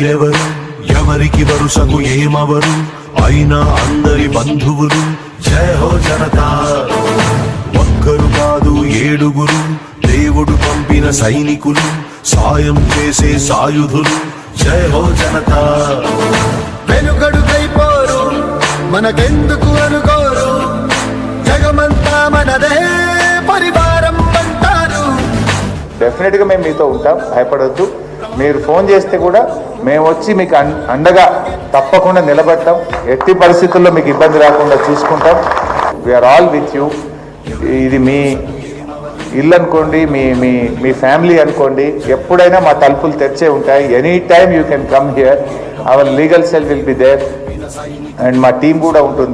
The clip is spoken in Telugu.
మీరెవరు ఎవరికి వరుసకు ఏమవరు అయినా అందరి బంధువులు జయ హో జనతా ఒక్కరు కాదు ఏడుగురు దేవుడు పంపిన సైనికులు సాయం చేసే సాయుధులు జయ హో జనతా వెనుకడుకైపోరు మనకెందుకు అనుకోరు జగమంతా మనదే పరివారం అంటారు. డెఫినెట్గా మేము మీతో ఉంటాం, భయపడొద్దు. మీరు ఫోన్ చేస్తే కూడా మేము వచ్చి మీకు అండగా తప్పకుండా నిలబడతాం. ఎట్టి పరిస్థితుల్లో మీకు ఇబ్బంది రాకుండా చూసుకుంటాం. We're all with you. ఇది మీ ఇల్లు అనుకోండి, మీ మీ మీ ఫ్యామిలీ అనుకోండి, ఎప్పుడైనా మా తలుపులు తెరిచే ఉంటాయి. Any time you can come here. Our legal cell will be there and మా టీం కూడా ఉంటుంది.